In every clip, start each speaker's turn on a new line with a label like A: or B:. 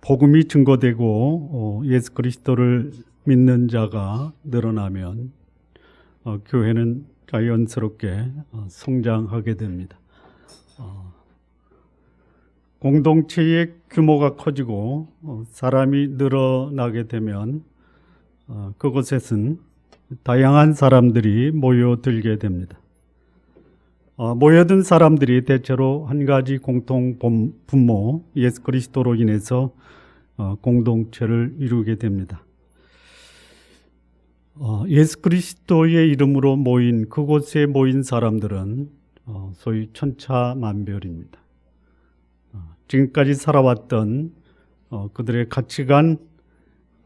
A: 복음이 증거되고 예수 그리스도를 믿는 자가 늘어나면 교회는 자연스럽게 성장하게 됩니다. 공동체의 규모가 커지고 사람이 늘어나게 되면 그곳에는 다양한 사람들이 모여들게 됩니다. 모여든 사람들이 대체로 한 가지 공통 분모, 예수 그리스도로 인해서 공동체를 이루게 됩니다. 예수 그리스도의 이름으로 모인 그곳에 모인 사람들은 소위 천차만별입니다. 지금까지 살아왔던 그들의 가치관,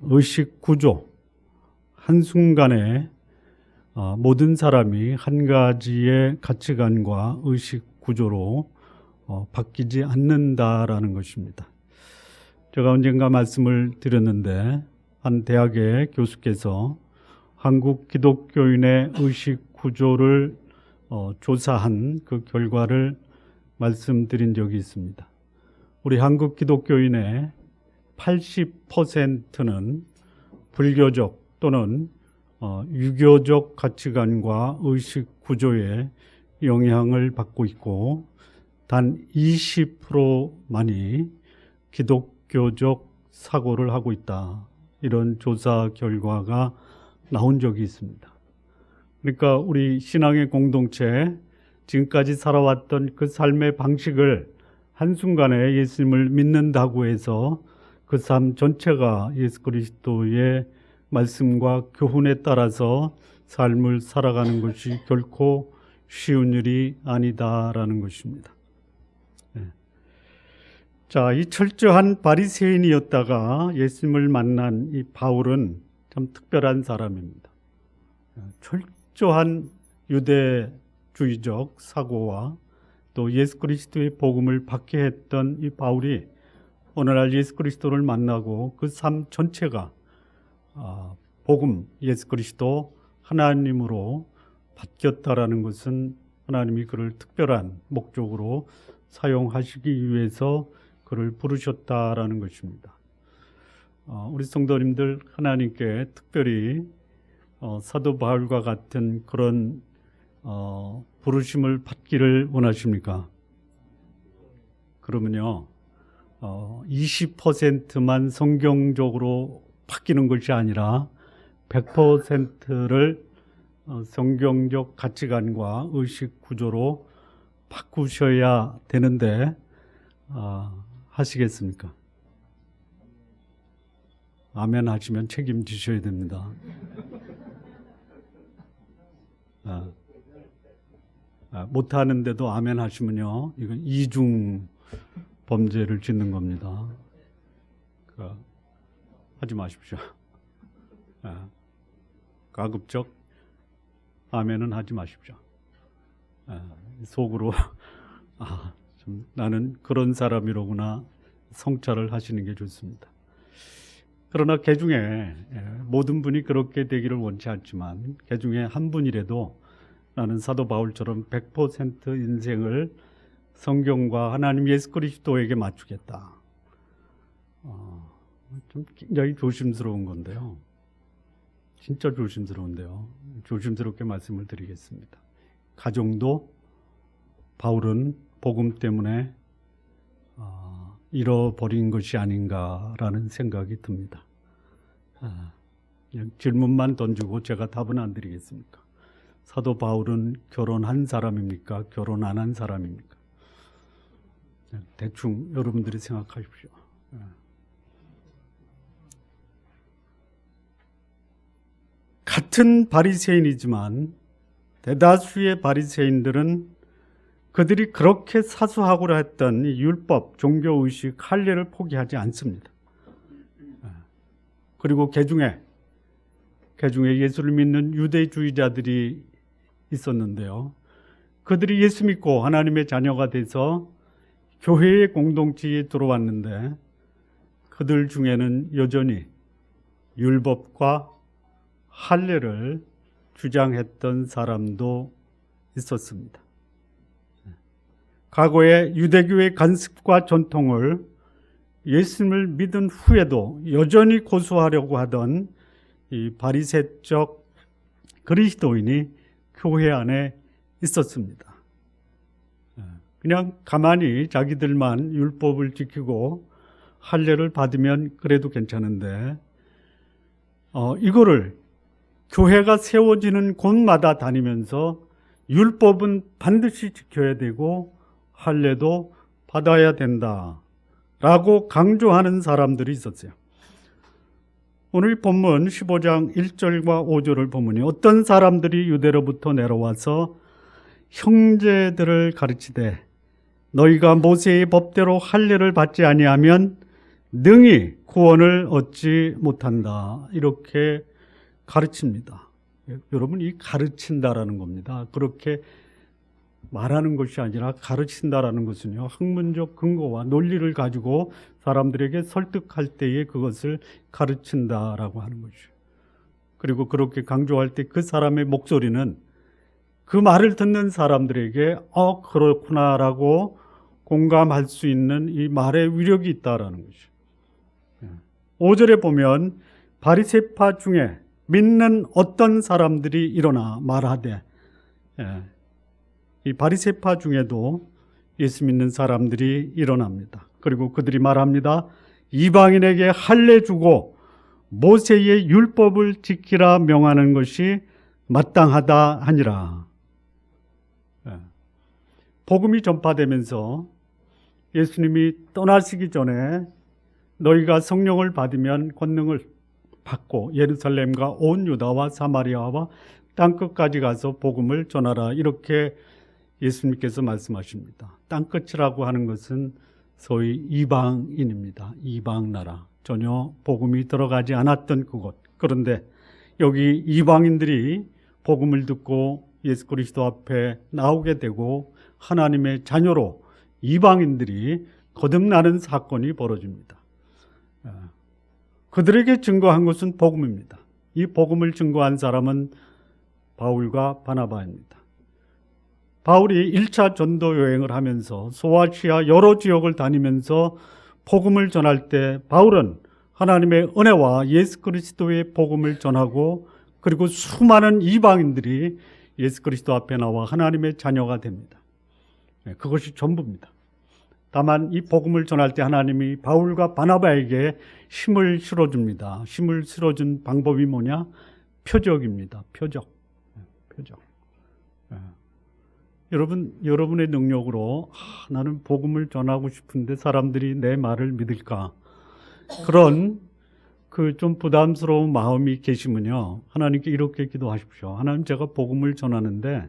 A: 의식 구조, 한순간에 모든 사람이 한 가지의 가치관과 의식 구조로 바뀌지 않는다라는 것입니다. 제가 언젠가 말씀을 드렸는데 한 대학의 교수께서 한국 기독교인의 의식 구조를 조사한 그 결과를 말씀드린 적이 있습니다. 우리 한국 기독교인의 80%는 불교적 또는 유교적 가치관과 의식 구조에 영향을 받고 있고 단 20%만이 기독교적 사고를 하고 있다. 이런 조사 결과가 나온 적이 있습니다. 그러니까 우리 신앙의 공동체, 지금까지 살아왔던 그 삶의 방식을 한순간에 예수님을 믿는다고 해서 그 삶 전체가 예수 그리스도의 말씀과 교훈에 따라서 삶을 살아가는 것이 결코 쉬운 일이 아니다라는 것입니다. 자, 이 철저한 바리새인이었다가 예수님을 만난 이 바울은 참 특별한 사람입니다. 철저한 유대주의적 사고와 또 예수 그리스도의 복음을 받게 했던 이 바울이 오늘날 예수 그리스도를 만나고 그 삶 전체가 복음, 예수 그리스도 하나님으로 바뀌었다라는 것은 하나님이 그를 특별한 목적으로 사용하시기 위해서 그를 부르셨다라는 것입니다. 우리 성도님들 하나님께 특별히 사도 바울과 같은 그런 부르심을 받기를 원하십니까? 그러면요 20%만 성경적으로 바뀌는 것이 아니라 100%를 성경적 가치관과 의식 구조로 바꾸셔야 되는데 하시겠습니까? 아멘 하시면 책임지셔야 됩니다. 못하는데도 아멘 하시면요 이건 이중 범죄를 짓는 겁니다. 하지 마십시오. 가급적 아멘은 하지 마십시오. 속으로 좀 나는 그런 사람이로구나 성찰을 하시는 게 좋습니다. 그러나 개중에 모든 분이 그렇게 되기를 원치 않지만 개중에 한 분이라도 나는 사도 바울처럼 100% 인생을 성경과 하나님 예수 그리스도에게 맞추겠다. 좀 굉장히 조심스러운 건데요. 진짜 조심스러운데요. 조심스럽게 말씀을 드리겠습니다. 가정도 바울은 복음 때문에 잃어버린 것이 아닌가라는 생각이 듭니다. 질문만 던지고 제가 답은 안 드리겠습니까? 사도 바울은 결혼한 사람입니까? 결혼 안 한 사람입니까? 대충 여러분들이 생각하십시오. 같은 바리새인이지만 대다수의 바리새인들은 그들이 그렇게 사수하고자 했던 이 율법, 종교의식, 할례를 포기하지 않습니다. 그리고 개중에 예수를 믿는 유대주의자들이 있었는데요. 그들이 예수 믿고 하나님의 자녀가 돼서 교회의 공동체에 들어왔는데 그들 중에는 여전히 율법과 할례를 주장했던 사람도 있었습니다. 과거의 유대교의 관습과 전통을 예수님을 믿은 후에도 여전히 고수하려고 하던 이 바리새적 그리스도인이 교회 안에 있었습니다. 그냥 가만히 자기들만 율법을 지키고 할례를 받으면 그래도 괜찮은데 이거를 교회가 세워지는 곳마다 다니면서 율법은 반드시 지켜야 되고 할례도 받아야 된다라고 강조하는 사람들이 있었어요. 오늘 본문 15장 1절과 5절을 보면 어떤 사람들이 유대로부터 내려와서 형제들을 가르치되 너희가 모세의 법대로 할례를 받지 아니하면 능히 구원을 얻지 못한다. 이렇게 가르칩니다. 여러분, 이 가르친다라는 겁니다. 그렇게 말하는 것이 아니라 가르친다라는 것은요, 학문적 근거와 논리를 가지고 사람들에게 설득할 때에 그것을 가르친다라고 하는 것이죠. 그리고 그렇게 강조할 때 그 사람의 목소리는 그 말을 듣는 사람들에게 그렇구나라고 공감할 수 있는 이 말의 위력이 있다라는 것이죠. 5절에 보면 바리새파 중에 믿는 어떤 사람들이 일어나 말하되, 이 바리새파 중에도 예수 믿는 사람들이 일어납니다. 그리고 그들이 말합니다. 이방인에게 할례 주고 모세의 율법을 지키라 명하는 것이 마땅하다 하니라. 복음이 전파되면서 예수님이 떠나시기 전에 너희가 성령을 받으면 권능을 받고 예루살렘과 온 유다와 사마리아와 땅끝까지 가서 복음을 전하라. 이렇게 예수님께서 말씀하십니다. 땅끝이라고 하는 것은 소위 이방인입니다. 이방 나라. 전혀 복음이 들어가지 않았던 그곳. 그런데 여기 이방인들이 복음을 듣고 예수 그리스도 앞에 나오게 되고 하나님의 자녀로 이방인들이 거듭나는 사건이 벌어집니다. 그들에게 증거한 것은 복음입니다. 이 복음을 증거한 사람은 바울과 바나바입니다. 바울이 1차 전도 여행을 하면서 소아시아 여러 지역을 다니면서 복음을 전할 때 바울은 하나님의 은혜와 예수 그리스도의 복음을 전하고 그리고 수많은 이방인들이 예수 그리스도 앞에 나와 하나님의 자녀가 됩니다. 그것이 전부입니다. 다만 이 복음을 전할 때 하나님이 바울과 바나바에게 힘을 실어줍니다. 힘을 실어준 방법이 뭐냐? 표적입니다. 표적. 여러분의 능력으로 나는 복음을 전하고 싶은데 사람들이 내 말을 믿을까? 그런 그 좀 부담스러운 마음이 계시면요, 하나님께 이렇게 기도하십시오. 하나님, 제가 복음을 전하는데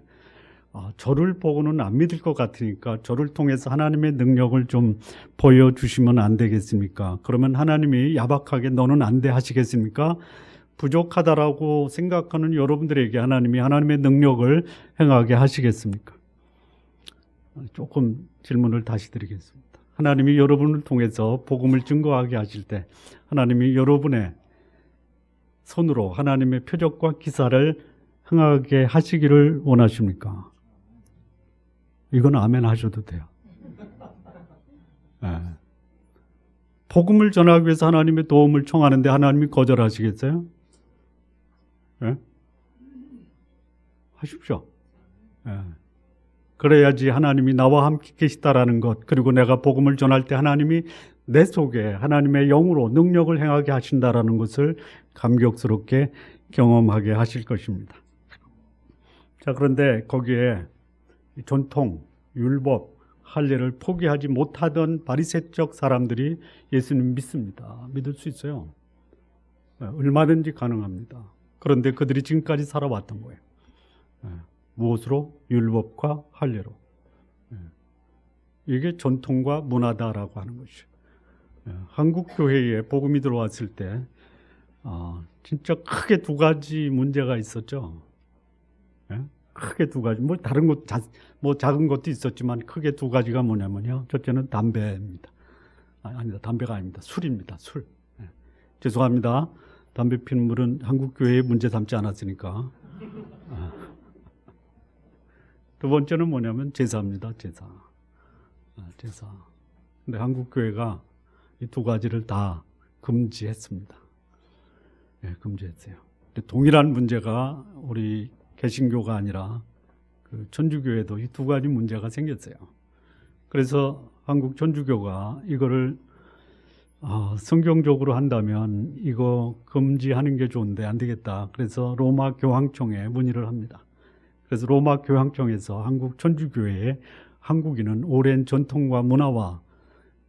A: 저를 보고는 안 믿을 것 같으니까 저를 통해서 하나님의 능력을 좀 보여주시면 안 되겠습니까? 그러면 하나님이 야박하게 너는 안 돼 하시겠습니까? 부족하다라고 생각하는 여러분들에게 하나님이 하나님의 능력을 행하게 하시겠습니까? 조금 질문을 다시 드리겠습니다. 하나님이 여러분을 통해서 복음을 증거하게 하실 때 하나님이 여러분의 손으로 하나님의 표적과 기사를 행하게 하시기를 원하십니까? 이건 아멘 하셔도 돼요. 네. 복음을 전하기 위해서 하나님의 도움을 청하는데 하나님이 거절하시겠어요? 네? 하십시오. 네. 그래야지 하나님이 나와 함께 계시다라는 것, 그리고 내가 복음을 전할 때 하나님이 내 속에 하나님의 영으로 능력을 행하게 하신다라는 것을 감격스럽게 경험하게 하실 것입니다. 자, 그런데 거기에 전통, 율법, 할례를 포기하지 못하던 바리새적 사람들이 예수님 믿습니다. 믿을 수 있어요. 얼마든지 가능합니다. 그런데 그들이 지금까지 살아왔던 거예요. 무엇으로? 율법과 할례로. 이게 전통과 문화다라고 하는 것이죠. 한국 교회에 복음이 들어왔을 때 진짜 크게 두 가지 문제가 있었죠. 크게 두 가지. 뭐 다른 것, 뭐 작은 것도 있었지만 크게 두 가지가 뭐냐면요. 첫째는 담배입니다. 아니다, 담배가 아닙니다. 술입니다. 술. 죄송합니다. 담배 피는 물은 한국 교회에 문제 삼지 않았으니까. 두 번째는 뭐냐면 제사입니다. 제사. 근데 한국 교회가 이 두 가지를 다 금지했습니다. 예, 금지했어요. 동일한 문제가 우리 개신교가 아니라 그 천주교에도 이 두 가지 문제가 생겼어요. 그래서 한국 천주교가 이거를 성경적으로 한다면 이거 금지하는 게 좋은데 안 되겠다. 그래서 로마 교황청에 문의를 합니다. 그래서 로마 교황청에서 한국 천주교회에 한국인은 오랜 전통과 문화와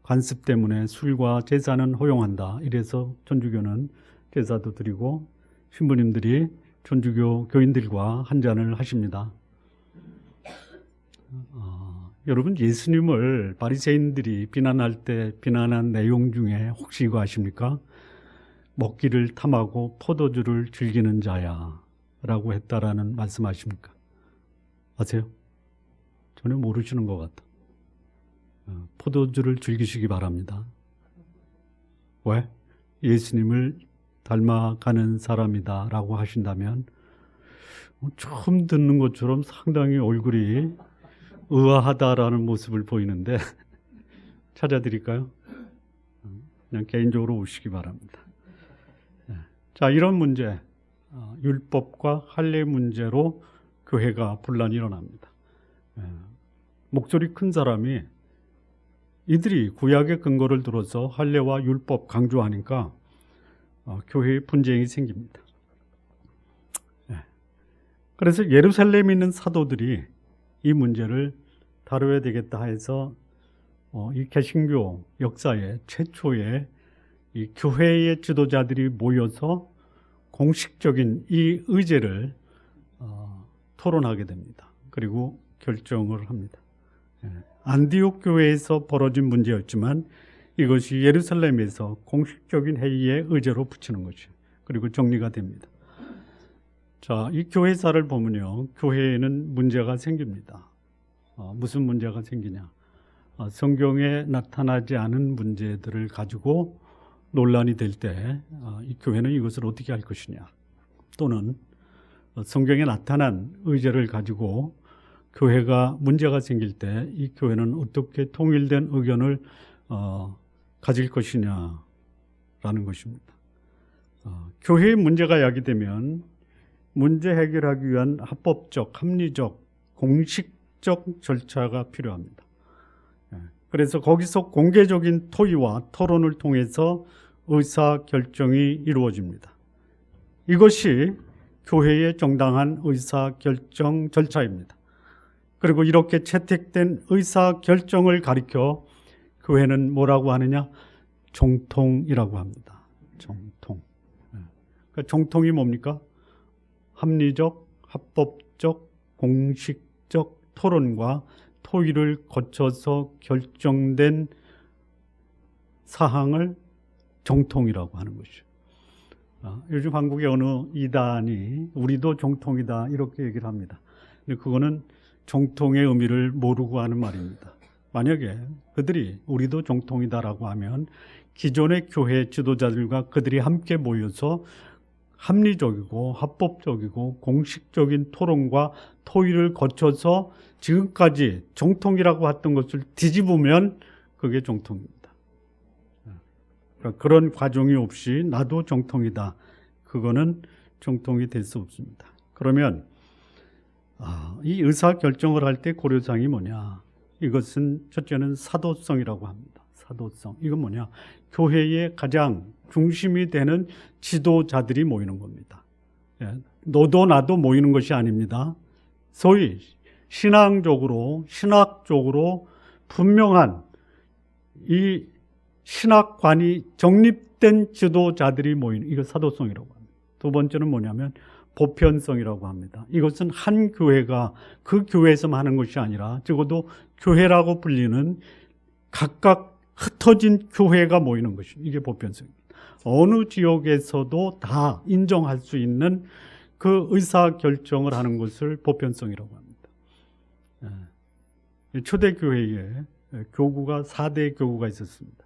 A: 관습 때문에 술과 제사는 허용한다. 이래서 천주교는 제사도 드리고 신부님들이 천주교 교인들과 한 잔을 하십니다. 여러분, 예수님을 바리새인들이 비난할 때 비난한 내용 중에 혹시 이거 아십니까? 먹기를 탐하고 포도주를 즐기는 자야 라고 했다라는 말씀 아십니까? 아세요? 전혀 모르시는 것 같아. 포도주를 즐기시기 바랍니다. 왜? 예수님을 닮아가는 사람이다 라고 하신다면 처음 듣는 것처럼 상당히 얼굴이 의아하다라는 모습을 보이는데 찾아드릴까요? 그냥 개인적으로 오시기 바랍니다. 자, 이런 문제, 율법과 할례 문제로 교회가 분란이 일어납니다. 목소리 큰 사람이 이들이 구약의 근거를 들어서 할례와 율법 강조하니까 교회에 분쟁이 생깁니다. 그래서 예루살렘에 있는 사도들이 이 문제를 다뤄야 되겠다 해서 이 개신교 역사의 최초의 이 교회의 지도자들이 모여서 공식적인 이 의제를 토론하게 됩니다. 그리고 결정을 합니다. 안디옥 교회에서 벌어진 문제였지만 이것이 예루살렘에서 공식적인 회의의 의제로 붙이는 것이죠. 그리고 정리가 됩니다. 자, 이 교회사를 보면요, 교회에는 문제가 생깁니다. 무슨 문제가 생기냐? 성경에 나타나지 않은 문제들을 가지고 논란이 될 때 이 교회는 이것을 어떻게 할 것이냐? 또는 성경에 나타난 의제를 가지고 교회가 문제가 생길 때 이 교회는 어떻게 통일된 의견을 가질 것이냐라는 것입니다. 교회의 문제가 야기되면 문제 해결하기 위한 합법적, 합리적, 공식적 절차가 필요합니다. 그래서 거기서 공개적인 토의와 토론을 통해서 의사결정이 이루어집니다. 이것이 교회의 정당한 의사결정 절차입니다. 그리고 이렇게 채택된 의사결정을 가리켜 교회는 뭐라고 하느냐? 정통이라고 합니다. 정통. 그러니까 정통이 뭡니까? 합리적, 합법적, 공식적 토론과 토의를 거쳐서 결정된 사항을 정통이라고 하는 것이죠. 요즘 한국의 어느 이단이 우리도 정통이다 이렇게 얘기를 합니다. 근데 그거는 정통의 의미를 모르고 하는 말입니다. 만약에 그들이 우리도 정통이다라고 하면 기존의 교회 지도자들과 그들이 함께 모여서 합리적이고 합법적이고 공식적인 토론과 토의를 거쳐서 지금까지 정통이라고 했던 것을 뒤집으면 그게 정통입니다. 그러니까 그런 과정이 없이 나도 정통이다. 그거는 정통이 될 수 없습니다. 그러면 이 의사결정을 할 때 고려사항이 뭐냐? 이것은 첫째는 사도성이라고 합니다. 사도성. 이건 뭐냐? 교회의 가장 중심이 되는 지도자들이 모이는 겁니다. 너도 나도 모이는 것이 아닙니다. 소위 신앙적으로, 신학적으로 분명한 이 신학관이 정립된 지도자들이 모이는, 이거 사도성이라고 합니다. 두 번째는 뭐냐면 보편성이라고 합니다. 이것은 한 교회가 그 교회에서만 하는 것이 아니라 적어도 교회라고 불리는 각각 흩어진 교회가 모이는 것입니다. 이게 보편성입니다. 어느 지역에서도 다 인정할 수 있는 그 의사결정을 하는 것을 보편성이라고 합니다. 초대교회에 교구가 4대 교구가 있었습니다.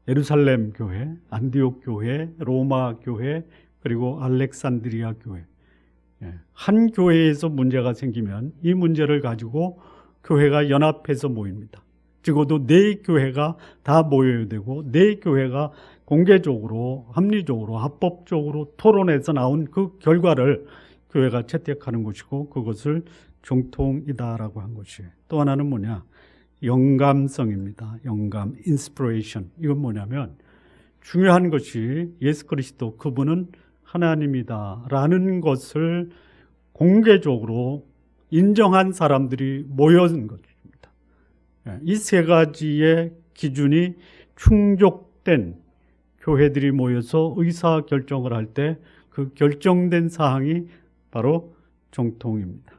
A: 예루살렘 교회, 안디옥 교회, 로마 교회, 그리고 알렉산드리아 교회. 한 교회에서 문제가 생기면 이 문제를 가지고 교회가 연합해서 모입니다. 적어도 내 교회가 다 모여야 되고 내 교회가 공개적으로 합리적으로 합법적으로 토론해서 나온 그 결과를 교회가 채택하는 것이고 그것을 정통이다라고 한 것이에요. 또 하나는 뭐냐? 영감성입니다. 영감, inspiration. 이건 뭐냐면 중요한 것이 예수 그리스도 그분은 하나님이다라는 것을 공개적으로 인정한 사람들이 모여진 것입니다. 이 세 가지의 기준이 충족된 교회들이 모여서 의사결정을 할 때 그 결정된 사항이 바로 정통입니다.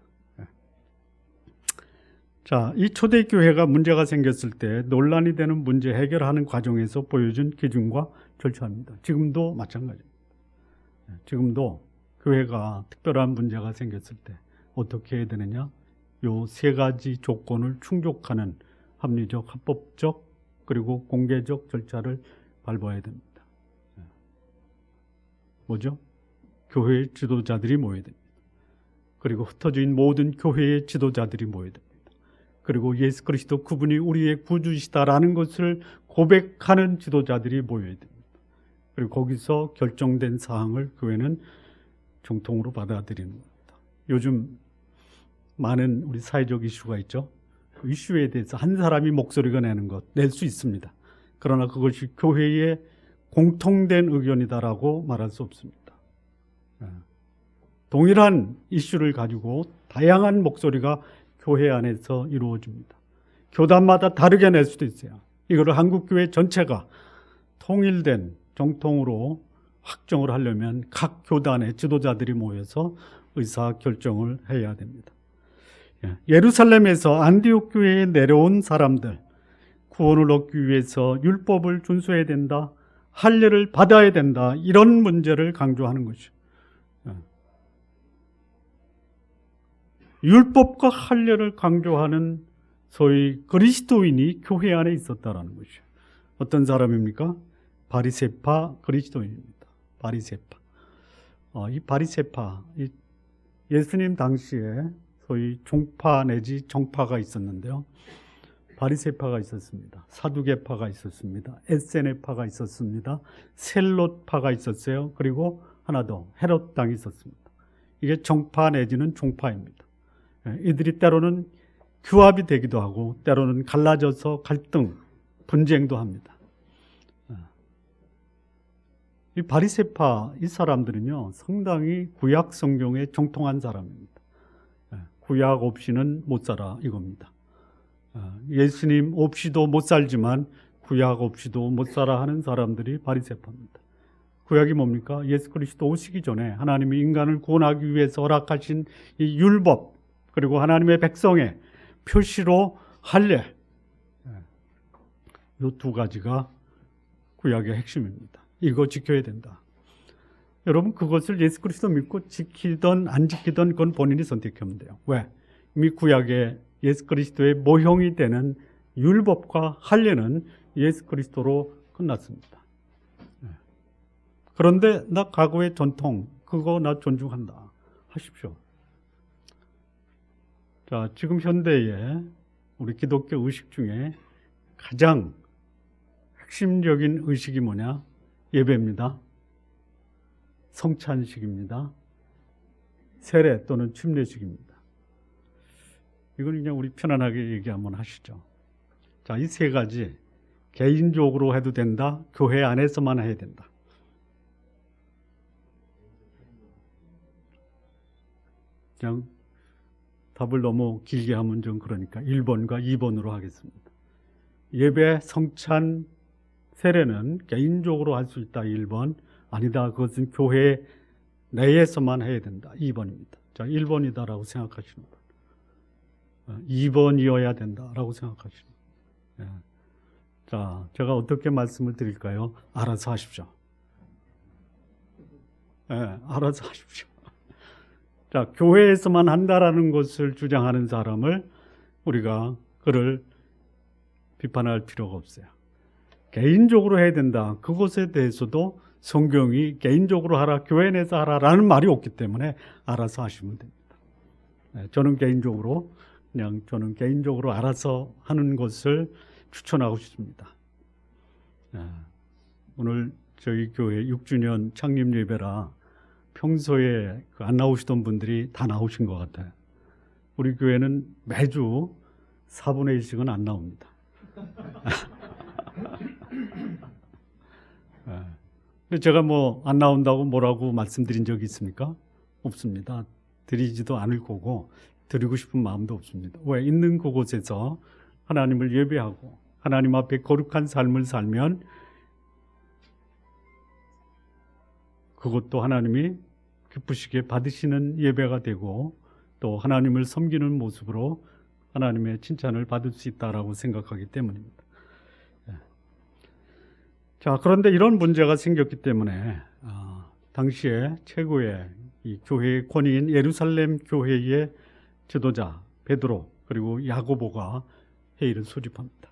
A: 자, 이 초대교회가 문제가 생겼을 때 논란이 되는 문제 해결하는 과정에서 보여준 기준과 절차입니다. 지금도 마찬가지입니다. 지금도 교회가 특별한 문제가 생겼을 때 어떻게 해야 되느냐? 요 세 가지 조건을 충족하는 합리적, 합법적, 그리고 공개적 절차를 밟아야 됩니다. 뭐죠? 교회의 지도자들이 모여야 됩니다. 그리고 흩어진 모든 교회의 지도자들이 모여야 됩니다. 그리고 예수 그리스도 그분이 우리의 구주시다라는 것을 고백하는 지도자들이 모여야 됩니다. 그리고 거기서 결정된 사항을 교회는 정통으로 받아들이는 겁니다. 요즘 많은 우리 사회적 이슈가 있죠. 그 이슈에 대해서 한 사람이 목소리가 내는 것, 낼 수 있습니다. 그러나 그것이 교회의 공통된 의견이다라고 말할 수 없습니다. 동일한 이슈를 가지고 다양한 목소리가 교회 안에서 이루어집니다. 교단마다 다르게 낼 수도 있어요. 이거를 한국교회 전체가 통일된 정통으로 확정을 하려면 각 교단의 지도자들이 모여서 의사결정을 해야 됩니다. 예루살렘에서 안디옥 교회에 내려온 사람들, 구원을 얻기 위해서 율법을 준수해야 된다, 할례를 받아야 된다, 이런 문제를 강조하는 것이죠. 율법과 할례를 강조하는 소위 그리스도인이 교회 안에 있었다라는 것이죠. 어떤 사람입니까? 바리새파 그리스도인입니다. 바리새파. 이 바리새파, 예수님 당시에 소위 종파 내지 정파가 있었는데요. 바리새파가 있었습니다. 사두개파가 있었습니다. 에세네파가 있었습니다. 셀롯파가 있었어요. 그리고 하나 더 헤롯당이 있었습니다. 이게 정파 내지는 종파입니다. 이들이 때로는 규합이 되기도 하고 때로는 갈라져서 갈등, 분쟁도 합니다. 이 바리새파 이 사람들은요 상당히 구약 성경에 정통한 사람입니다. 구약 없이는 못 살아 이겁니다. 예수님 없이도 못 살지만 구약 없이도 못 살아 하는 사람들이 바리새파입니다. 구약이 뭡니까? 예수 그리스도 오시기 전에 하나님이 인간을 구원하기 위해서 허락하신 이 율법 그리고 하나님의 백성의 표시로 할례, 이 두 가지가 구약의 핵심입니다. 이거 지켜야 된다. 여러분 그것을 예수 그리스도 믿고 지키던 안 지키던 그건 본인이 선택하면 돼요. 왜? 이미 구약의 예수 그리스도의 모형이 되는 율법과 할례는 예수 그리스도로 끝났습니다. 그런데 나 과거의 전통 그거 나 존중한다 하십시오. 자, 지금 현대에 우리 기독교 의식 중에 가장 핵심적인 의식이 뭐냐? 예배입니다. 성찬식입니다. 세례 또는 침례식입니다. 이건 그냥 우리 편안하게 얘기 한번 하시죠. 자, 이 세 가지 개인적으로 해도 된다. 교회 안에서만 해야 된다. 그냥 답을 너무 길게 하면 좀 그러니까 1번과 2번으로 하겠습니다. 예배, 성찬, 세례는 개인적으로 할 수 있다. 1번. 아니다. 그것은 교회 내에서만 해야 된다. 2번입니다. 자, 1번이다라고 생각하시는 분. 2번이어야 된다라고 생각하시는 분. 자, 제가 어떻게 말씀을 드릴까요? 알아서 하십시오. 알아서 하십시오. 자, 교회에서만 한다라는 것을 주장하는 사람을 우리가 그를 비판할 필요가 없어요. 개인적으로 해야 된다. 그것에 대해서도 성경이 개인적으로 하라, 교회 내에서 하라라는 말이 없기 때문에 알아서 하시면 됩니다. 저는 개인적으로 알아서 하는 것을 추천하고 싶습니다. 오늘 저희 교회 6주년 창립 예배라 평소에 안 나오시던 분들이 다 나오신 것 같아요. 우리 교회는 매주 4분의 1씩은 안 나옵니다. 근데 제가 뭐 안 나온다고 뭐라고 말씀드린 적이 있습니까? 없습니다. 드리지도 않을 거고 드리고 싶은 마음도 없습니다. 왜? 있는 그곳에서 하나님을 예배하고 하나님 앞에 거룩한 삶을 살면 그것도 하나님이 기쁘시게 받으시는 예배가 되고 또 하나님을 섬기는 모습으로 하나님의 칭찬을 받을 수 있다라고 생각하기 때문입니다. 자, 그런데 이런 문제가 생겼기 때문에 당시에 최고의 이 교회의 권위인 예루살렘 교회의 지도자 베드로 그리고 야고보가 회의를 소집합니다.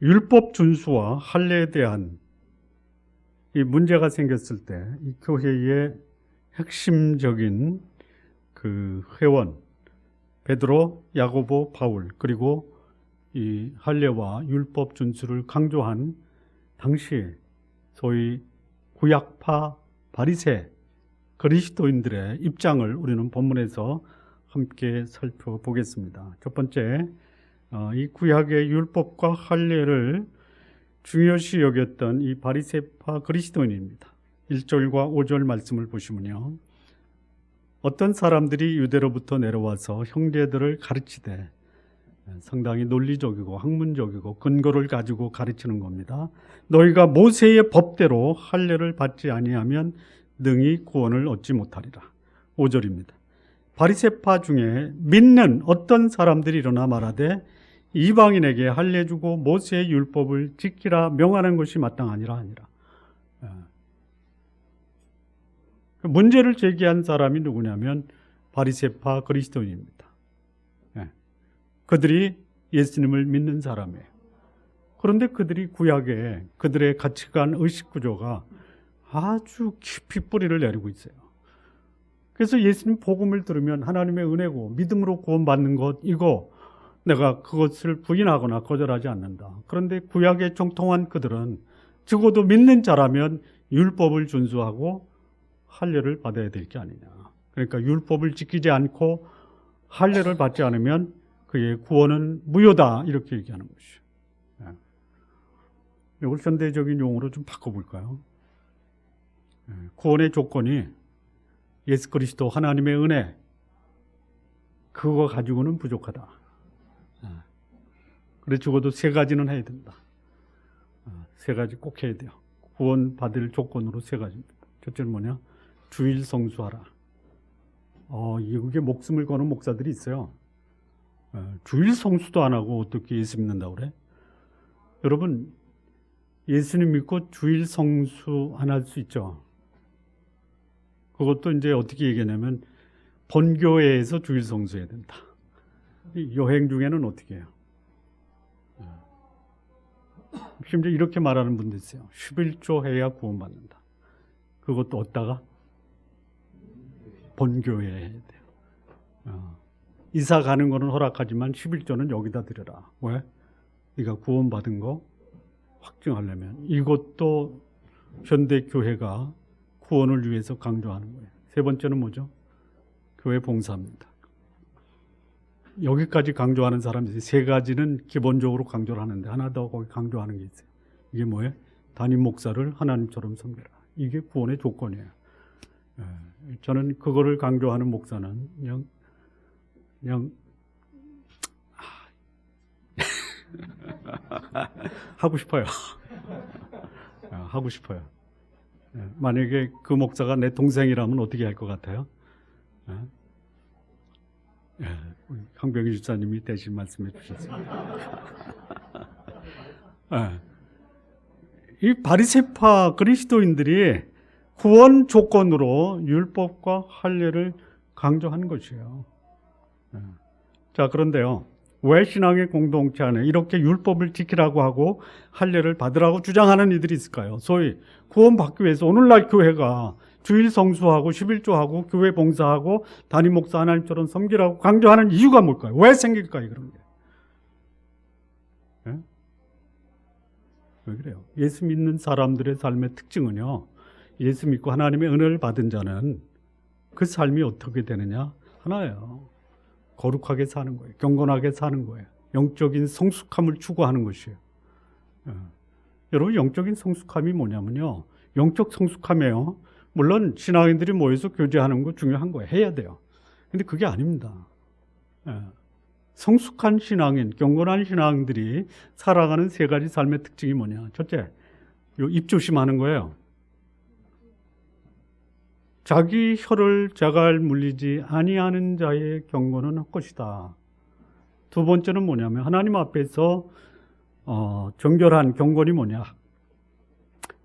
A: 율법 준수와 할례에 대한 이 문제가 생겼을 때 이 교회의 핵심적인 그 회원 베드로, 야고보, 바울 그리고 이 할례와 율법 준수를 강조한 당시 소위 구약파 바리새 그리스도인들의 입장을 우리는 본문에서 함께 살펴보겠습니다. 첫 번째, 이 구약의 율법과 할례를 중요시 여겼던 이 바리새파 그리스도인입니다. 1절과 5절 말씀을 보시면요, 어떤 사람들이 유대로부터 내려와서 형제들을 가르치되 상당히 논리적이고 학문적이고 근거를 가지고 가르치는 겁니다. 너희가 모세의 법대로 할례를 받지 아니하면 능히 구원을 얻지 못하리라. 5절입니다. 바리새파 중에 믿는 어떤 사람들이 일어나 말하되 이방인에게 할례 주고 모세의 율법을 지키라 명하는 것이 마땅하니라 하니라. 문제를 제기한 사람이 누구냐면 바리새파 그리스도인입니다. 그들이 예수님을 믿는 사람이에요. 그런데 그들이 구약에 그들의 가치관 의식 구조가 아주 깊이 뿌리를 내리고 있어요. 그래서 예수님 복음을 들으면 하나님의 은혜고 믿음으로 구원받는 것, 이거 내가 그것을 부인하거나 거절하지 않는다. 그런데 구약에 정통한 그들은 적어도 믿는 자라면 율법을 준수하고 할례를 받아야 될 게 아니냐. 그러니까 율법을 지키지 않고 할례를 받지 않으면 그의 구원은 무효다, 이렇게 얘기하는 것이죠. 이걸 현대적인 용어로 좀 바꿔볼까요? 구원의 조건이 예수 그리스도 하나님의 은혜, 그거 가지고는 부족하다. 그래 적어도 세 가지는 해야 된다. 세 가지 꼭 해야 돼요. 구원 받을 조건으로 세 가지입니다. 첫째는 뭐냐? 주일 성수하라. 이게 목숨을 거는 목사들이 있어요. 주일 성수도 안 하고 어떻게 예수 믿는다고 그래? 여러분, 예수님 믿고 주일 성수 안 할 수 있죠. 그것도 이제 어떻게 얘기하냐면 본교회에서 주일 성수해야 된다. 여행 중에는 어떻게 해요? 심지어 이렇게 말하는 분도 있어요. 11조 해야 구원받는다. 그것도 어디다가? 본교회에 해야 돼요. 이사 가는 거는 허락하지만 11조는 여기다 드려라. 왜? 네가 구원받은 거 확증하려면. 이것도 현대교회가 구원을 위해서 강조하는 거예요. 세 번째는 뭐죠? 교회 봉사입니다. 여기까지 강조하는 사람들이 세 가지는 기본적으로 강조를 하는데 하나 더 거기 강조하는 게 있어요. 이게 뭐예요? 담임 목사를 하나님처럼 섬겨라. 이게 구원의 조건이에요. 저는 그거를 강조하는 목사는 그냥 하고 싶어요. 하고 싶어요. 만약에 그 목사가 내 동생이라면 어떻게 할 것 같아요? 황병희 집사님이 대신 말씀해 주셨습니다. 이 바리새파 그리스도인들이 구원 조건으로 율법과 할례를 강조한 것이에요. 자, 그런데요, 왜 신앙의 공동체 안에 이렇게 율법을 지키라고 하고 할례를 받으라고 주장하는 이들이 있을까요? 소위 구원받기 위해서 오늘날 교회가 주일 성수하고 11조하고 교회 봉사하고 담임 목사 하나님처럼 섬기라고 강조하는 이유가 뭘까요? 왜 생길까요? 그런 게. 예? 왜 그래요? 예수 믿는 사람들의 삶의 특징은요, 예수 믿고 하나님의 은혜를 받은 자는 그 삶이 어떻게 되느냐? 하나예요. 거룩하게 사는 거예요. 경건하게 사는 거예요. 영적인 성숙함을 추구하는 것이에요. 예. 여러분, 영적인 성숙함이 뭐냐면요, 영적 성숙함이에요. 물론 신앙인들이 모여서 교제하는 거 중요한 거예요. 해야 돼요. 근데 그게 아닙니다. 예. 성숙한 신앙인, 경건한 신앙들이 살아가는 세 가지 삶의 특징이 뭐냐? 첫째, 입 조심하는 거예요. 자기 혀를 자갈 물리지 아니하는 자의 경건은 헛것이다. 두 번째는 뭐냐면 하나님 앞에서 정결한 경건이 뭐냐?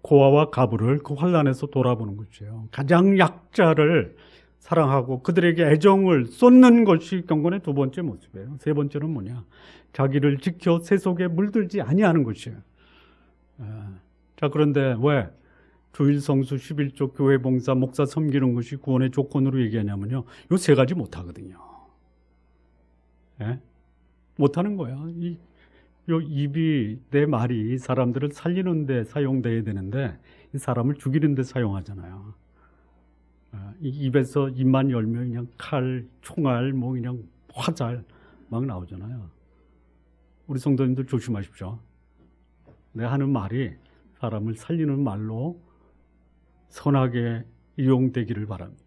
A: 고아와 가부를 그 환난에서 돌아보는 것이에요. 가장 약자를 사랑하고 그들에게 애정을 쏟는 것이 경건의 두 번째 모습이에요. 세 번째는 뭐냐? 자기를 지켜 세속에 물들지 아니하는 것이에요. 자, 그런데 왜 주일 성수 11조 교회 봉사 목사 섬기는 것이 구원의 조건으로 얘기하냐면요, 요 세 가지 못하거든요. 예? 못하는 거예요. 요 입이, 내 말이 사람들을 살리는 데 사용돼야 되는데 이 사람을 죽이는 데 사용하잖아요. 이 입에서 입만 열면 그냥 칼, 총알, 뭐 그냥 화살 막 나오잖아요. 우리 성도님들 조심하십시오. 내가 하는 말이 사람을 살리는 말로 선하게 이용되기를 바랍니다.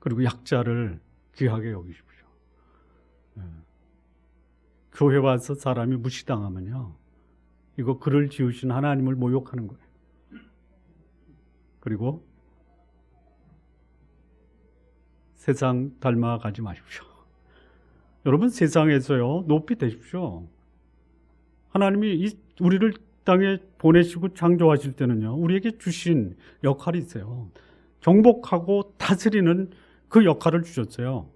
A: 그리고 약자를 귀하게 여기십시오. 교회 와서 사람이 무시당하면요, 이거 글을 지으신 하나님을 모욕하는 거예요. 그리고 세상 닮아가지 마십시오. 여러분, 세상에서요 높이 되십시오. 하나님이 우리를 땅에 보내시고 창조하실 때는요, 우리에게 주신 역할이 있어요. 정복하고 다스리는 그 역할을 주셨어요.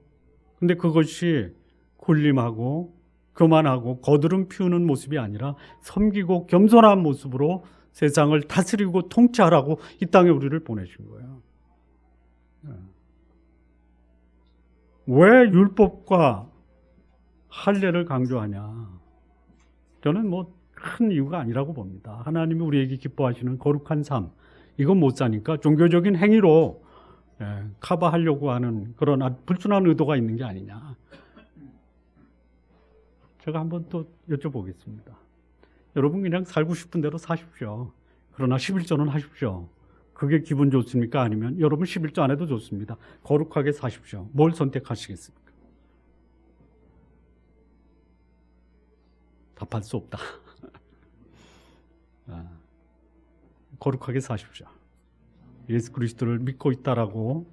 A: 근데 그것이 군림하고 교만하고 거드름 피우는 모습이 아니라 섬기고 겸손한 모습으로 세상을 다스리고 통치하라고 이 땅에 우리를 보내신 거예요. 왜 율법과 할례를 강조하냐? 저는 뭐 큰 이유가 아니라고 봅니다. 하나님이 우리에게 기뻐하시는 거룩한 삶, 이건 못 사니까 종교적인 행위로 커버하려고 하는 그런 불순한 의도가 있는 게 아니냐. 제가 한번 또 여쭤보겠습니다. 여러분, 그냥 살고 싶은 대로 사십시오. 그러나 11조는 하십시오. 그게 기분 좋습니까? 아니면 여러분 11조 안 해도 좋습니다. 거룩하게 사십시오. 뭘 선택하시겠습니까? 답할 수 없다. 거룩하게 사십시오. 예수 그리스도를 믿고 있다라고,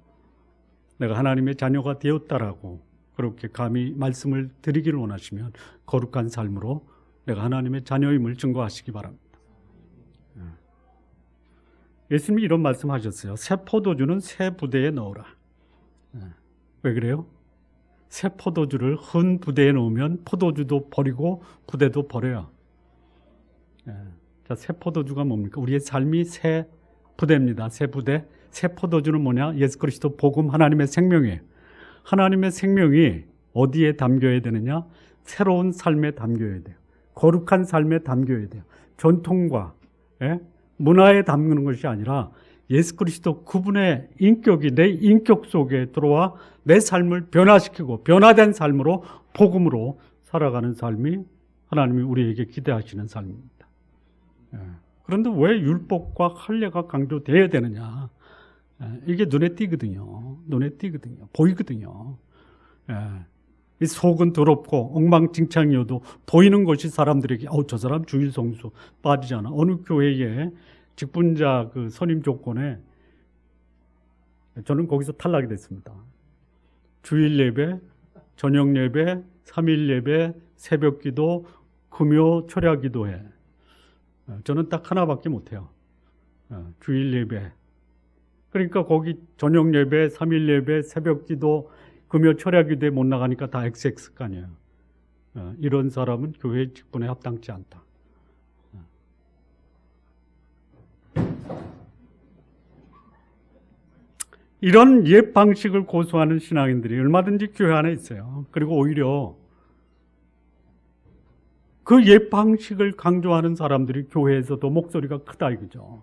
A: 내가 하나님의 자녀가 되었다라고 그렇게 감히 말씀을 드리기를 원하시면 거룩한 삶으로 내가 하나님의 자녀임을 증거하시기 바랍니다. 예수님이 이런 말씀하셨어요. 새 포도주는 새 부대에 넣어라. 왜 그래요? 새 포도주를 흔 부대에 넣으면 포도주도 버리고 부대도 버려요. 자, 새 포도주가 뭡니까? 우리의 삶이 새 부대입니다. 새 부대. 새 포도주는 뭐냐? 예수 그리스도 복음, 하나님의 생명이에요. 하나님의 생명이 어디에 담겨야 되느냐? 새로운 삶에 담겨야 돼요. 거룩한 삶에 담겨야 돼요. 전통과 문화에 담는 것이 아니라 예수 그리스도 그분의 인격이 내 인격 속에 들어와 내 삶을 변화시키고 변화된 삶으로, 복음으로 살아가는 삶이 하나님이 우리에게 기대하시는 삶입니다. 그런데 왜 율법과 할례가 강조되어야 되느냐? 이게 눈에 띄거든요. 눈에 띄거든요. 보이거든요. 이 속은 더럽고 엉망진창이어도 보이는 것이 사람들에게 저 사람 주일 성수 빠지잖아. 어느 교회에 직분자 그 선임 조건에 저는 거기서 탈락이 됐습니다. 주일 예배, 저녁 예배, 3일 예배, 새벽 기도, 금요 철야 기도회. 저는 딱 하나밖에 못해요. 주일 예배. 그러니까 거기 저녁 예배, 3일 예배, 새벽 기도, 금요 철야 기도에 못 나가니까 다 XX간이에요. 이런 사람은 교회 직분에 합당치 않다. 이런 옛 방식을 고수하는 신앙인들이 얼마든지 교회 안에 있어요. 그리고 오히려 그 옛 방식을 강조하는 사람들이 교회에서도 목소리가 크다 이거죠.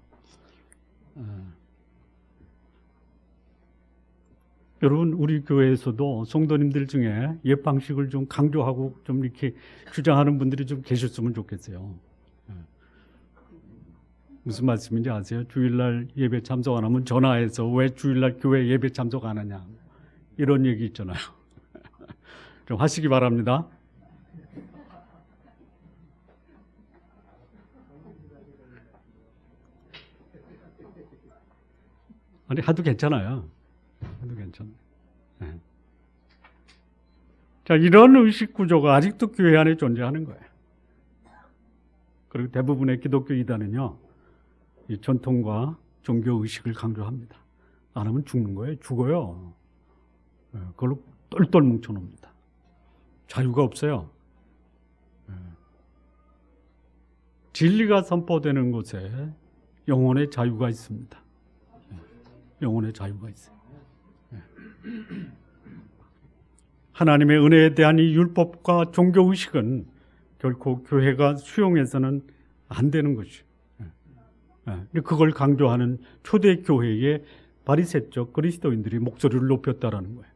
A: 여러분, 우리 교회에서도 성도님들 중에 옛 방식을 좀 강조하고 좀 이렇게 주장하는 분들이 좀 계셨으면 좋겠어요. 무슨 말씀인지 아세요? 주일날 예배 참석 안 하면 전화해서 왜 주일날 교회 예배 참석 안 하냐, 이런 얘기 있잖아요. 좀 하시기 바랍니다. 아니, 하도 괜찮아요. 하도 괜찮아요. 네. 자, 이런 의식 구조가 아직도 교회 안에 존재하는 거예요. 그리고 대부분의 기독교 이단은요, 이 전통과 종교 의식을 강조합니다. 안 하면 죽는 거예요. 죽어요. 그걸로 똘똘 뭉쳐놓습니다. 자유가 없어요. 진리가 선포되는 곳에 영혼의 자유가 있습니다. 영혼의 자유가 있어요. 하나님의 은혜에 대한 이 율법과 종교의식은 결코 교회가 수용해서는 안 되는 것이죠. 그걸 강조하는 초대교회의 바리새적 그리스도인들이 목소리를 높였다라는 거예요.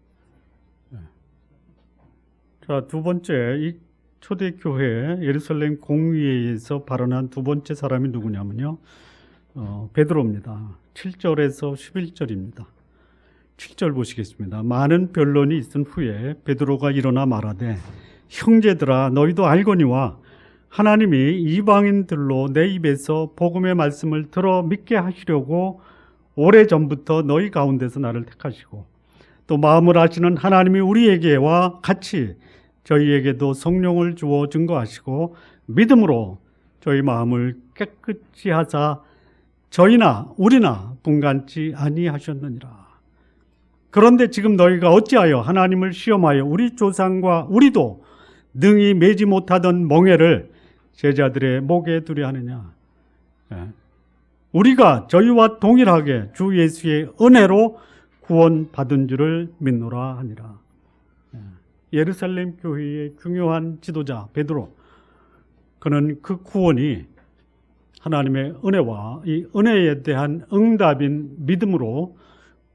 A: 자, 두 번째, 이 초대교회 예루살렘 공의회에서 발언한 두 번째 사람이 누구냐면요, 베드로입니다. 7절에서 11절입니다. 7절 보시겠습니다. 많은 변론이 있은 후에 베드로가 일어나 말하되, 형제들아, 너희도 알거니와 하나님이 이방인들로 내 입에서 복음의 말씀을 들어 믿게 하시려고 오래전부터 너희 가운데서 나를 택하시고, 또 마음을 아시는 하나님이 우리에게와 같이 저희에게도 성령을 주어 증거하시고 믿음으로 저희 마음을 깨끗이 하사 저희나 우리나 분간치 아니하셨느니라. 그런데 지금 너희가 어찌하여 하나님을 시험하여 우리 조상과 우리도 능히 매지 못하던 멍에를 제자들의 목에 두려 하느냐. 우리가 저희와 동일하게 주 예수의 은혜로 구원받은 줄을 믿노라 하니라. 예루살렘 교회의 중요한 지도자 베드로, 그는 그 구원이 하나님의 은혜와 이 은혜에 대한 응답인 믿음으로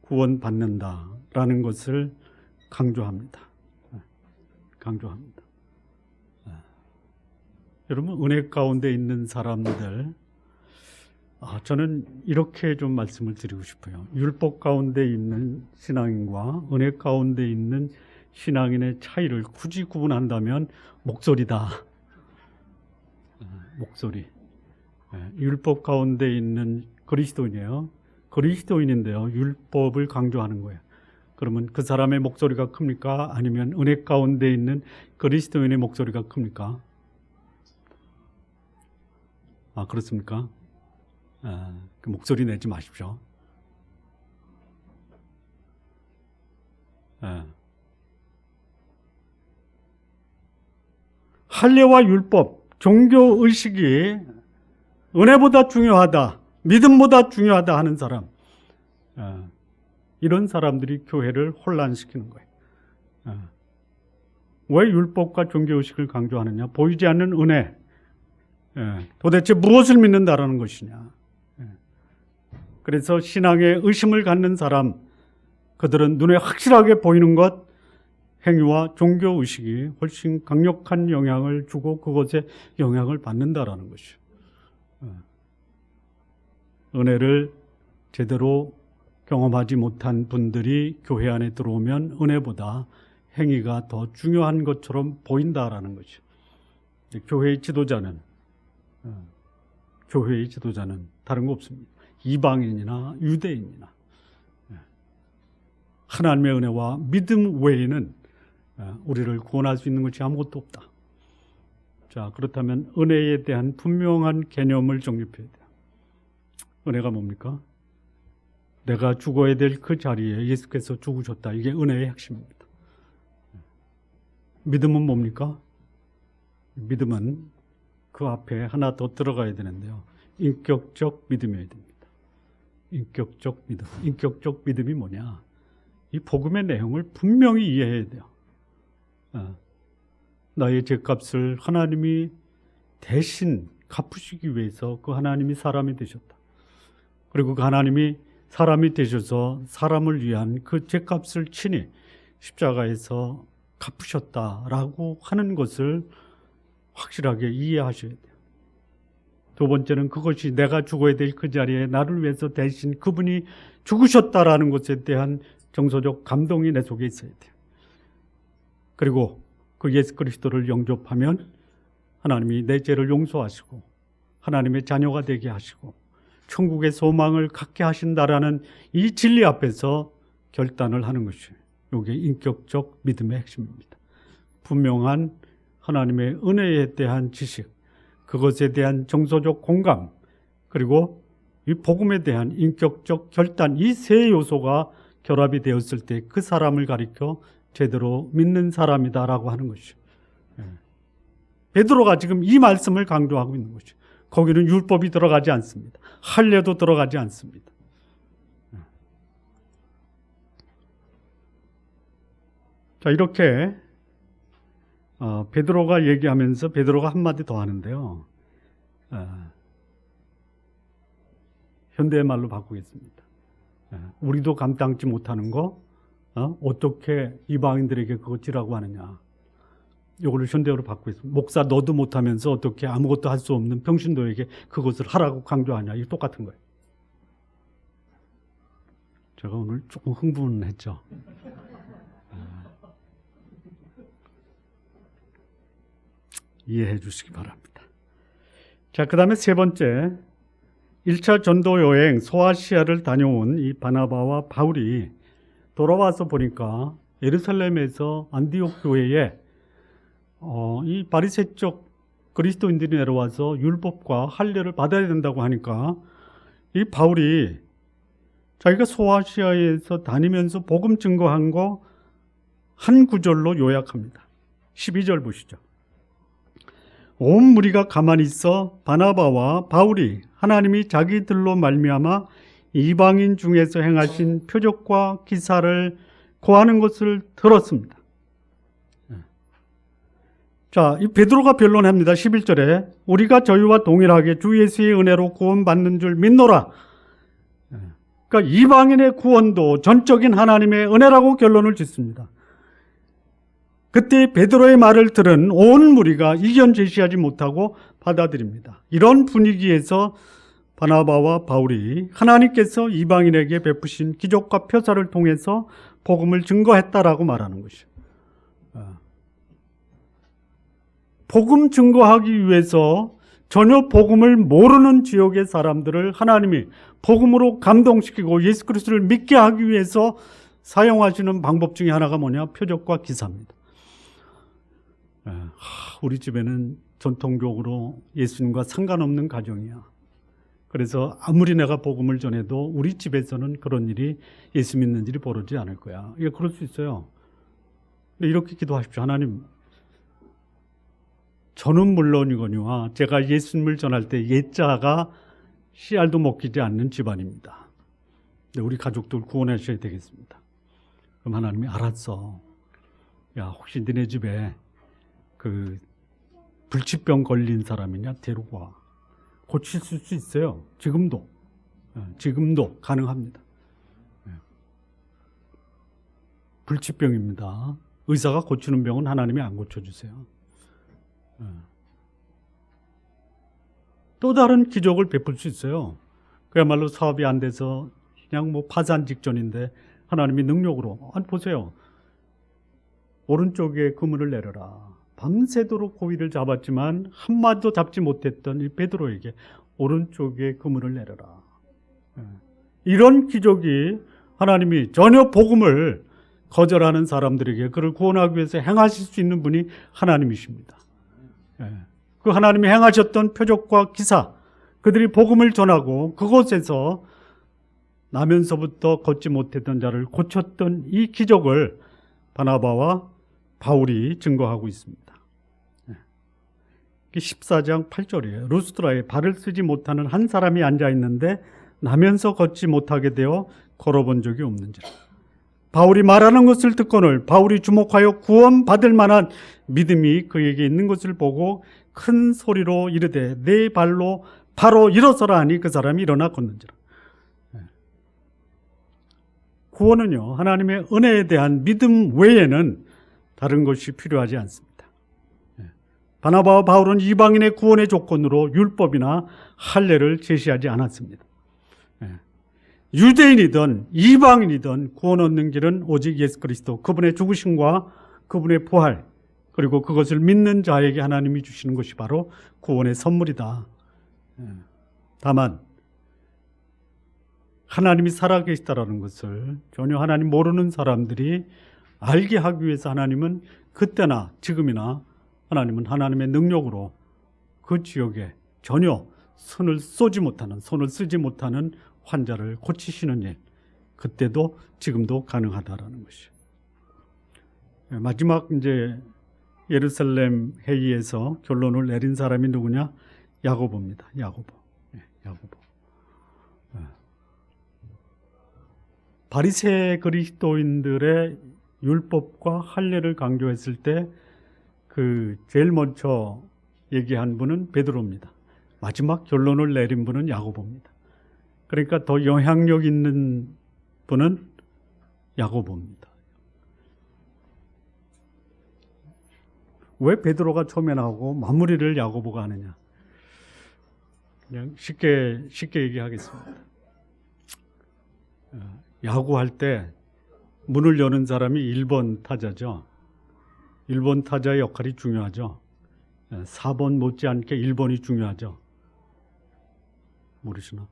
A: 구원받는다라는 것을 강조합니다. 강조합니다. 여러분, 은혜 가운데 있는 사람들, 저는 이렇게 좀 말씀을 드리고 싶어요. 율법 가운데 있는 신앙인과 은혜 가운데 있는 신앙인의 차이를 굳이 구분한다면 목소리다. 목소리. 율법 가운데 있는 그리스도인이에요. 그리스도인인데요, 율법을 강조하는 거예요. 그러면 그 사람의 목소리가 큽니까? 아니면 은혜 가운데 있는 그리스도인의 목소리가 큽니까? 그렇습니까? 그 목소리 내지 마십시오. 할례와 율법, 종교의식이 은혜보다 중요하다, 믿음보다 중요하다 하는 사람, 이런 사람들이 교회를 혼란시키는 거예요. 왜 율법과 종교의식을 강조하느냐? 보이지 않는 은혜, 도대체 무엇을 믿는다라는 것이냐. 그래서 신앙에 의심을 갖는 사람, 그들은 눈에 확실하게 보이는 것, 행위와 종교의식이 훨씬 강력한 영향을 주고 그것에 영향을 받는다라는 것이죠. 은혜를 제대로 경험하지 못한 분들이 교회 안에 들어오면 은혜보다 행위가 더 중요한 것처럼 보인다라는 것이죠. 교회의 지도자는 다른 거 없습니다. 이방인이나 유대인이나 하나님의 은혜와 믿음 외에는 우리를 구원할 수 있는 것이 아무것도 없다. 자, 그렇다면 은혜에 대한 분명한 개념을 정립해야 돼요. 은혜가 뭡니까? 내가 죽어야 될 그 자리에 예수께서 죽으셨다. 이게 은혜의 핵심입니다. 믿음은 뭡니까? 믿음은 그 앞에 하나 더 들어가야 되는데요, 인격적 믿음이어야 됩니다. 인격적 믿음. 인격적 믿음이 뭐냐? 이 복음의 내용을 분명히 이해해야 돼요. 나의 죄값을 하나님이 대신 갚으시기 위해서 그 하나님이 사람이 되셨다. 그리고 그 하나님이 사람이 되셔서 사람을 위한 그 죄값을 친히 십자가에서 갚으셨다라고 하는 것을 확실하게 이해하셔야 돼요. 두 번째는 그것이 내가 죽어야 될 그 자리에 나를 위해서 대신 그분이 죽으셨다라는 것에 대한 정서적 감동이 내 속에 있어야 돼요. 그리고 그 예수 그리스도를 영접하면 하나님이 내 죄를 용서하시고 하나님의 자녀가 되게 하시고 천국의 소망을 갖게 하신다라는 이 진리 앞에서 결단을 하는 것이에요. 이게 인격적 믿음의 핵심입니다. 분명한 하나님의 은혜에 대한 지식, 그것에 대한 정서적 공감, 그리고 이 복음에 대한 인격적 결단, 이 세 요소가 결합이 되었을 때 그 사람을 가리켜 제대로 믿는 사람이다라고 하는 것이죠. 베드로가 지금 이 말씀을 강조하고 있는 것이죠. 거기는 율법이 들어가지 않습니다. 할례도 들어가지 않습니다. 자, 이렇게 베드로가 얘기하면서 베드로가 한마디 더 하는데요. 현대의 말로 바꾸겠습니다. 우리도 감당치 못하는 거 어떻게 이방인들에게 그것이라고 하느냐. 이거를 현대어로 바꾸겠습니다. 목사 너도 못하면서 어떻게 아무것도 할 수 없는 평신도에게 그것을 하라고 강조하냐. 이게 똑같은 거예요. 제가 오늘 조금 흥분했죠. 이해해 주시기 바랍니다. 자, 그 다음에 세 번째, 1차 전도 여행 소아시아를 다녀온 이 바나바와 바울이 돌아와서 보니까 예루살렘에서 안디옥 교회에 이 바리새적 그리스도인들이 내려와서 율법과 할례를 받아야 된다고 하니까 이 바울이 자기가 소아시아에서 다니면서 복음 증거한 거 한 구절로 요약합니다. 12절 보시죠. 온 무리가 가만히 있어 바나바와 바울이 하나님이 자기들로 말미암아 이방인 중에서 행하신 표적과 기사를 고하는 것을 들었습니다. 자, 이 베드로가 변론합니다. 11절에 우리가 저희와 동일하게 주 예수의 은혜로 구원받는 줄 믿노라. 그러니까 이방인의 구원도 전적인 하나님의 은혜라고 결론을 짓습니다. 그때 베드로의 말을 들은 온 무리가 이견 제시하지 못하고 받아들입니다. 이런 분위기에서 바나바와 바울이 하나님께서 이방인에게 베푸신 기적과 표사를 통해서 복음을 증거했다라고 말하는 것이죠. 복음 증거하기 위해서 전혀 복음을 모르는 지역의 사람들을 하나님이 복음으로 감동시키고 예수 그리스도를 믿게 하기 위해서 사용하시는 방법 중에 하나가 뭐냐? 표적과 기사입니다. 우리 집에는 전통적으로 예수님과 상관없는 가정이야. 그래서 아무리 내가 복음을 전해도 우리 집에서는 그런 일이 예수 믿는 일이 벌어지지 않을 거야. 이게 그럴 수 있어요. 근데 이렇게 기도하십시오. 하나님, 저는 물론이거니와 제가 예수님을 전할 때 옛자가 씨알도 먹히지 않는 집안입니다. 근데 우리 가족들 구원하셔야 되겠습니다. 그럼 하나님이 알았어. 야, 혹시 너네 집에 그 불치병 걸린 사람이냐? 데리고 와. 고칠 수 있어요. 지금도 가능합니다. 불치병입니다. 의사가 고치는 병은 하나님이 안 고쳐주세요. 또 다른 기적을 베풀 수 있어요. 그야말로 사업이 안 돼서 그냥 뭐 파산 직전인데 하나님이 능력으로, 아니 보세요. 오른쪽에 그물을 내려라. 밤새도록 고기를 잡았지만 한 마디도 잡지 못했던 이 베드로에게 오른쪽에 그물을 내려라. 이런 기적이 하나님이 전혀 복음을 거절하는 사람들에게 그를 구원하기 위해서 행하실 수 있는 분이 하나님이십니다. 그 하나님이 행하셨던 표적과 기사, 그들이 복음을 전하고 그곳에서 나면서부터 걷지 못했던 자를 고쳤던 이 기적을 바나바와 바울이 증거하고 있습니다. 14장 8절이에요. 루스드라에 발을 쓰지 못하는 한 사람이 앉아 있는데 나면서 걷지 못하게 되어 걸어본 적이 없는지라. 바울이 말하는 것을 듣고는 바울이 주목하여 구원받을 만한 믿음이 그에게 있는 것을 보고 큰 소리로 이르되 내 발로 바로 일어서라 하니 그 사람이 일어나 걷는지라. 구원은요, 하나님의 은혜에 대한 믿음 외에는 다른 것이 필요하지 않습니다. 바나바와 바울은 이방인의 구원의 조건으로 율법이나 할례를 제시하지 않았습니다. 유대인이든 이방인이든 구원 얻는 길은 오직 예수 그리스도, 그분의 죽으심과 그분의 부활, 그리고 그것을 믿는 자에게 하나님이 주시는 것이 바로 구원의 선물이다. 다만 하나님이 살아계시다라는 것을 전혀 하나님 모르는 사람들이 알게 하기 위해서 하나님은 그때나 지금이나 하나님은 하나님의 능력으로 그 지역에 전혀 손을 쓰지 못하는 환자를 고치시는 일, 그때도 지금도 가능하다라는 것이에요. 마지막 이제 예루살렘 회의에서 결론을 내린 사람이 누구냐? 야고보입니다. 야고보. 바리새 그리스도인들의 율법과 할례를 강조했을 때 그 제일 먼저 얘기한 분은 베드로입니다. 마지막 결론을 내린 분은 야고보입니다. 그러니까 더 영향력 있는 분은 야고보입니다. 왜 베드로가 초면하고 마무리를 야고보가 하느냐? 그냥 쉽게 얘기하겠습니다. 야구할 때 문을 여는 사람이 1번 타자죠. 1번 타자의 역할이 중요하죠. 4번 못지않게 1번이 중요하죠. 모르시나?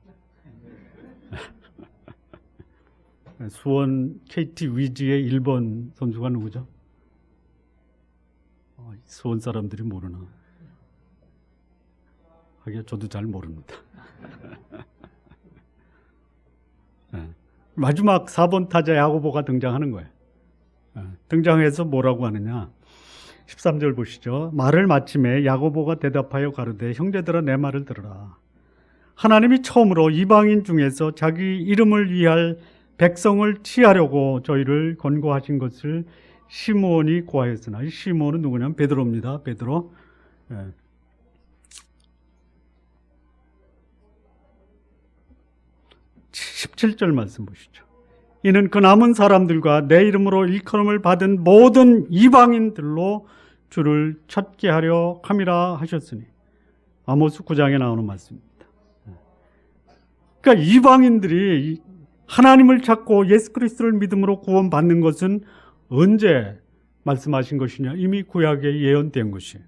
A: 수원 KT 위즈의 1번 선수가 누구죠? 수원 사람들이 모르나? 하긴 저도 잘 모릅니다. 마지막 4번 타자 야고보가 등장하는 거예요. 등장해서 뭐라고 하느냐? 13절 보시죠. 말을 마침에 야고보가 대답하여 가르되 형제들아 내 말을 들으라. 하나님이 처음으로 이방인 중에서 자기 이름을 위할 백성을 취하려고 저희를 권고하신 것을 시므온이 고하였으나, 이 시므온은 누구냐면 베드로입니다. 베드로. 17절 말씀 보시죠. 이는 그 남은 사람들과 내 이름으로 일컬음을 받은 모든 이방인들로 주를 찾게 하려 함이라 하셨으니, 아모스 9장에 나오는 말씀입니다. 그러니까 이방인들이 하나님을 찾고 예수 그리스도를 믿음으로 구원받는 것은 언제 말씀하신 것이냐? 이미 구약에 예언된 것이에요.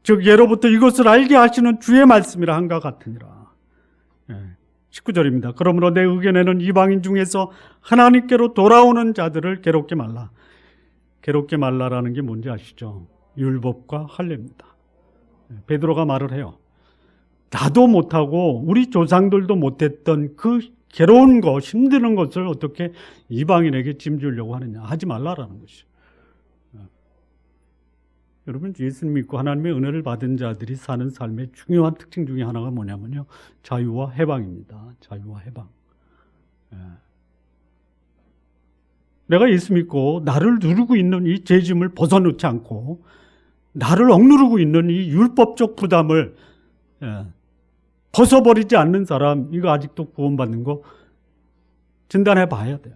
A: 즉 예로부터 이것을 알게 하시는 주의 말씀이라 한가 같으니라. 19절입니다. 그러므로 내 의견에는 이방인 중에서 하나님께로 돌아오는 자들을 괴롭게 말라. 괴롭게 말라라는 게 뭔지 아시죠? 율법과 할례입니다. 베드로가 말을 해요. 나도 못하고 우리 조상들도 못했던 그 괴로운 것, 힘드는 것을 어떻게 이방인에게 짐주려고 하느냐. 하지 말라라는 것이죠. 여러분, 예수님 믿고 하나님의 은혜를 받은 자들이 사는 삶의 중요한 특징 중에 하나가 뭐냐면요, 자유와 해방입니다. 자유와 해방. 내가 예수 믿고 나를 누르고 있는 이 죄짐을 벗어놓지 않고 나를 억누르고 있는 이 율법적 부담을 벗어버리지 않는 사람, 이거 아직도 구원받는 거 진단해 봐야 돼요.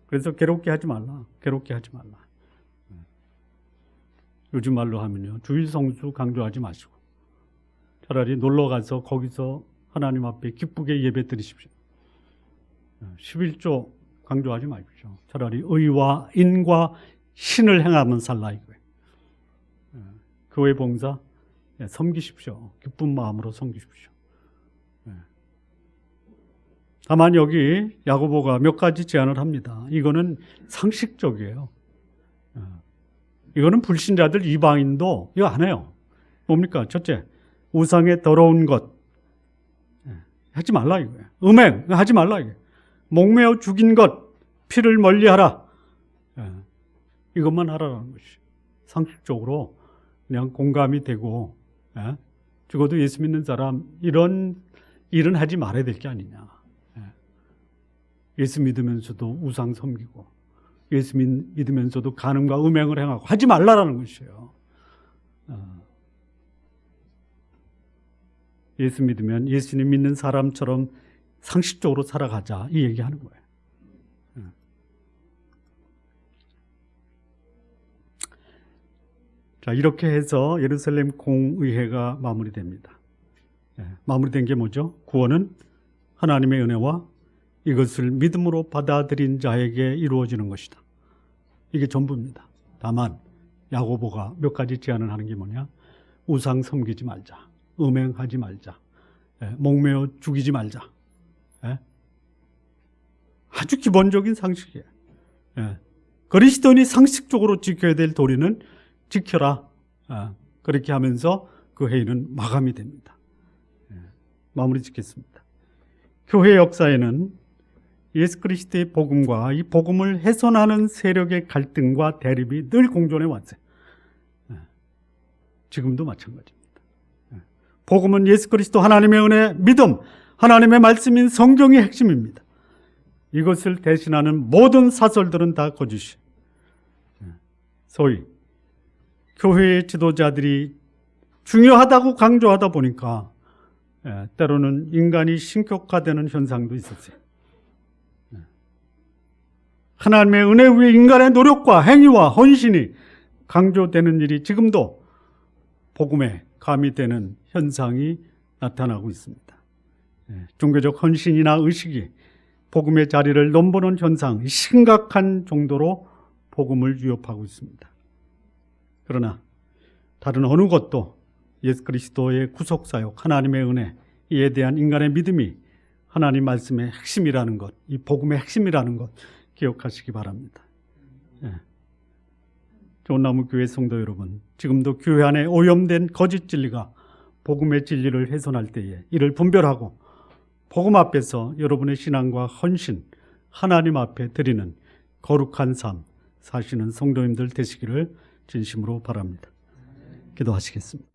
A: 그래서 괴롭게 하지 말라. 괴롭게 하지 말라. 요즘 말로 하면요, 주일 성수 강조하지 마시고 차라리 놀러 가서 거기서 하나님 앞에 기쁘게 예배 드리십시오. 11조 강조하지 마십시오. 차라리 의와 인과 신을 행하면 살라 이거예요. 교회 봉사 섬기십시오. 기쁜 마음으로 섬기십시오. 다만 여기 야고보가 몇 가지 제안을 합니다. 이거는 상식적이에요. 이거는 불신자들 이방인도 이거 안 해요. 뭡니까? 첫째, 우상의 더러운 것 하지 말라 이거예요. 음행 하지 말라 이거예요. 목매어 죽인 것, 피를 멀리하라. 이것만 하라는 것이 상식적으로 그냥 공감이 되고 적어도 예수 믿는 사람 이런 일은 하지 말아야 될 게 아니냐. 예수 믿으면서도 우상 섬기고 예수 믿으면서도 간음과 음행을 행하고 하지 말라라는 것이에요. 예수 믿으면 예수님 믿는 사람처럼 상식적으로 살아가자, 이 얘기하는 거예요. 자, 이렇게 해서 예루살렘 공의회가 마무리됩니다. 마무리된 게 뭐죠? 구원은 하나님의 은혜와 이것을 믿음으로 받아들인 자에게 이루어지는 것이다. 이게 전부입니다. 다만 야고보가 몇 가지 제안을 하는 게 뭐냐? 우상 섬기지 말자, 음행하지 말자, 목매어 죽이지 말자. 아주 기본적인 상식이에요. 그리스도인이 상식적으로 지켜야 될 도리는 지켜라. 그렇게 하면서 그 회의는 마감이 됩니다. 마무리 짓겠습니다. 교회 역사에는 예수 그리스도의 복음과 이 복음을 훼손하는 세력의 갈등과 대립이 늘 공존해 왔어요. 지금도 마찬가지입니다. 복음은 예수 그리스도 하나님의 은혜, 믿음, 하나님의 말씀인 성경이 핵심입니다. 이것을 대신하는 모든 사설들은 다 거짓이에요. 소위 교회의 지도자들이 중요하다고 강조하다 보니까 때로는 인간이 신격화되는 현상도 있었어요. 하나님의 은혜 위에 인간의 노력과 행위와 헌신이 강조되는 일이 지금도 복음에 가미되는 현상이 나타나고 있습니다. 종교적 헌신이나 의식이 복음의 자리를 넘보는 현상, 심각한 정도로 복음을 위협하고 있습니다. 그러나 다른 어느 것도 예수 그리스도의 구속사역, 하나님의 은혜, 이에 대한 인간의 믿음이 하나님 말씀의 핵심이라는 것, 이 복음의 핵심이라는 것 기억하시기 바랍니다. 좋은나무 교회 성도 여러분, 지금도 교회 안에 오염된 거짓 진리가 복음의 진리를 훼손할 때에 이를 분별하고 복음 앞에서 여러분의 신앙과 헌신, 하나님 앞에 드리는 거룩한 삶 사시는 성도님들 되시기를 진심으로 바랍니다. 기도하시겠습니다.